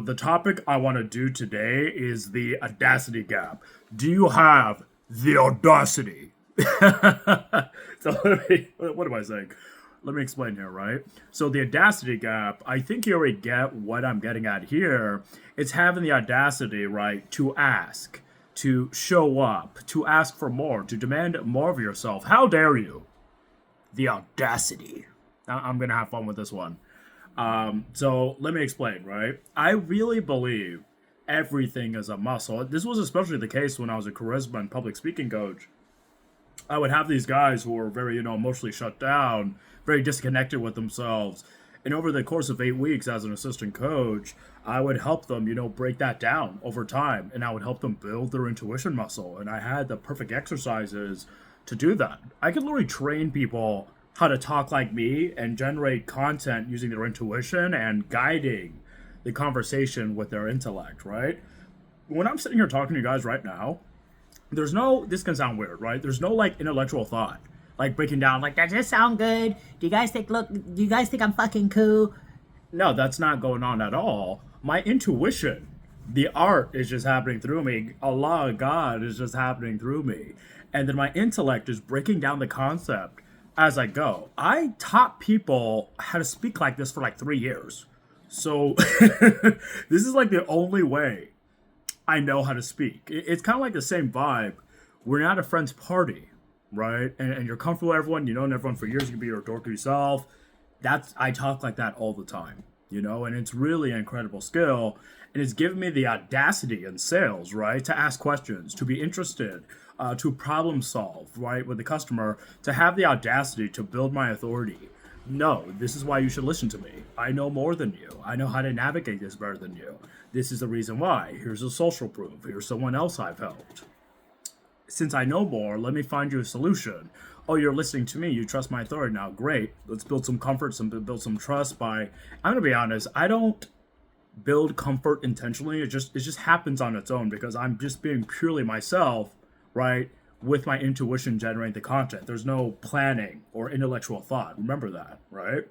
The topic I want to do today is the audacity gap. Do you have the audacity? What am I saying? Let me explain here, right? So, the audacity gap, I think you already get what I'm getting at here. It's having the audacity, right, to ask, to show up, to ask for more, to demand more of yourself. How dare you? The audacity. I'm going to have fun with this one. So let me explain, right? I really believe everything is a muscle. This was especially the case when I was a charisma and public speaking coach. I would have these guys who were very, emotionally shut down, very disconnected with themselves. And over the course of 8 weeks as an assistant coach, I would help them, break that down over time. And I would help them build their intuition muscle. And I had the perfect exercises to do that. I could literally train people how to talk like me and generate content using their intuition and guiding the conversation with their intellect, right? When I'm sitting here talking to you guys right now, this can sound weird, right? There's no like intellectual thought, like breaking down, like, does this sound good? Do you guys think I'm fucking cool? No, that's not going on at all. My intuition, the art is just happening through me. Allah, God is just happening through me. And then my intellect is breaking down the concept as I go. I taught people how to speak like this for like 3 years. So this is like the only way I know how to speak. It's kind of like the same vibe. We're not a friend's party, right? And you're comfortable with everyone. You know everyone for years. You can be your dorky self. I talk like that all the time, and it's really an incredible skill. And it's given me the audacity in sales, right? To ask questions, to be interested, to problem solve, right, with the customer, to have the audacity to build my authority. No, this is why you should listen to me. I know more than you. I know how to navigate this better than you. This is the reason why. Here's a social proof. Here's someone else I've helped. Since I know more, let me find you a solution. Oh, you're listening to me. You trust my authority now. Great. Let's build some comfort, build some trust by. I'm gonna be honest. I don't build comfort intentionally. It just happens on its own because I'm just being purely myself, right? With my intuition generating the content. There's no planning or intellectual thought. Remember that, right?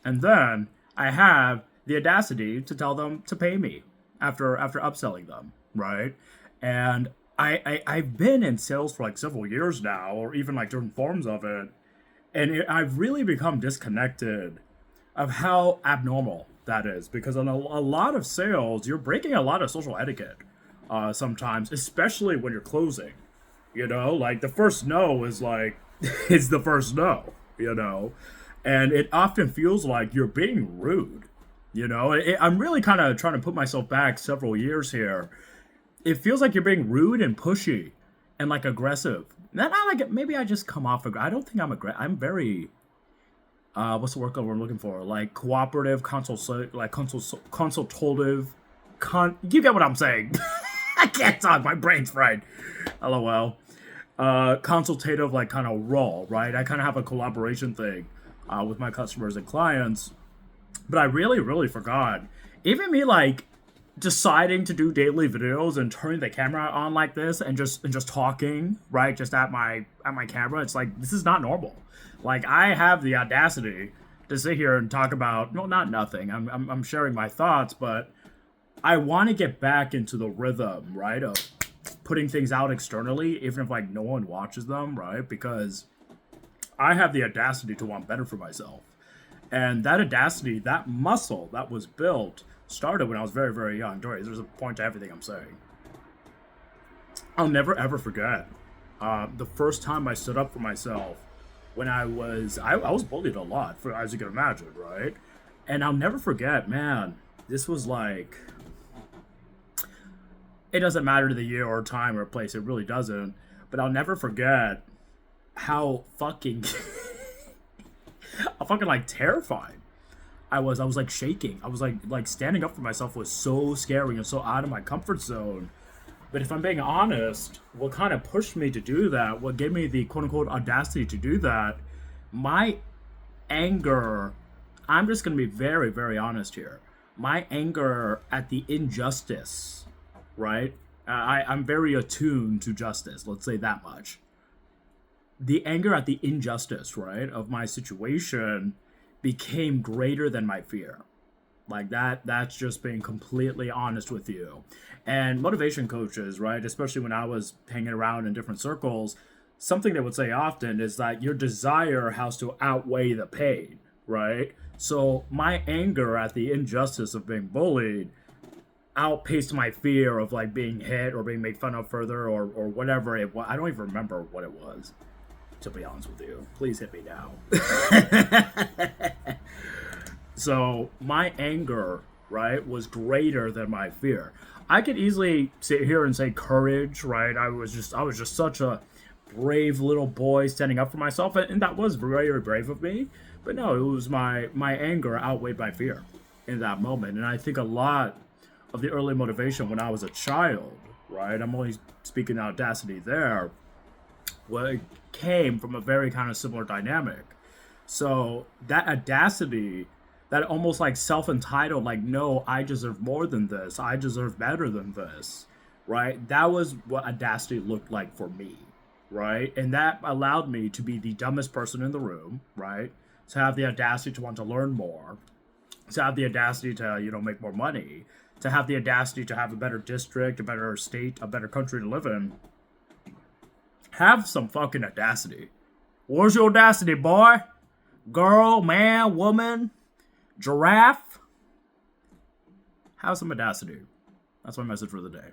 And then I have the audacity to tell them to pay me after upselling them, right? And I've been in sales for like several years now, or even like different forms of it, and I've really become disconnected of how abnormal that is because on a lot of sales, you're breaking a lot of social etiquette sometimes, especially when you're closing. Like the first no is like, it's the first no. And it often feels like you're being rude. I'm really kind of trying to put myself back several years here. It feels like you're being rude and pushy and like aggressive. Not like maybe I just come off. I don't think I'm aggressive. I'm very what's the word we're looking for? Like cooperative, consultative. You get what I'm saying? I can't talk. My brain's fried. LOL. Consultative, like kind of role, right? I kind of have a collaboration thing with my customers and clients, but I really, really forgot. Even me, like deciding to do daily videos and turning the camera on like this and just talking, right? Just at my camera. It's like this is not normal. Like I have the audacity to sit here and talk about not nothing. I'm sharing my thoughts, but I want to get back into the rhythm, right, of putting things out externally, even if like no one watches them, right? Because I have the audacity to want better for myself. And that audacity, that muscle that was built started when I was very, very young. Dory, there's a point to everything I'm saying. I'll never ever forget the first time I stood up for myself when I was bullied a lot, as you can imagine, right? And I'll never forget, man, this was like, it doesn't matter the year or time or place, it really doesn't. But I'll never forget how fucking, how fucking like terrified I was. I was like shaking. I was like standing up for myself was so scary and so out of my comfort zone. But if I'm being honest, what kind of pushed me to do that, what gave me the quote unquote audacity to do that, my anger, I'm just going to be very, very honest here. My anger at the injustice, right? I'm very attuned to justice, let's say that much. The anger at the injustice, right, of my situation became greater than my fear, Like that's just being completely honest with you. And motivation coaches, right, especially when I was hanging around in different circles, something they would say often is that your desire has to outweigh the pain, right? So my anger at the injustice of being bullied outpaced my fear of like being hit or being made fun of further or whatever it was. I don't even remember what it was, to be honest with you. Please hit me now. So my anger, right, was greater than my fear. I could easily sit here and say courage, right? I was just such a brave little boy standing up for myself, and that was very brave of me. But no, it was my anger outweighed my fear in that moment. And I think a lot of the early motivation when I was a child, right? I'm only speaking Audacity there. Well, it came from a very kind of similar dynamic. So that Audacity, that almost like self-entitled, like, no, I deserve more than this. I deserve better than this, right? That was what Audacity looked like for me, right? And that allowed me to be the dumbest person in the room, right? To have the audacity to want to learn more, to have the audacity to, make more money, to have the audacity to have a better district, a better state, a better country to live in. Have some fucking audacity. Where's your audacity, boy? Girl, man, woman, giraffe? Have some audacity. That's my message for the day.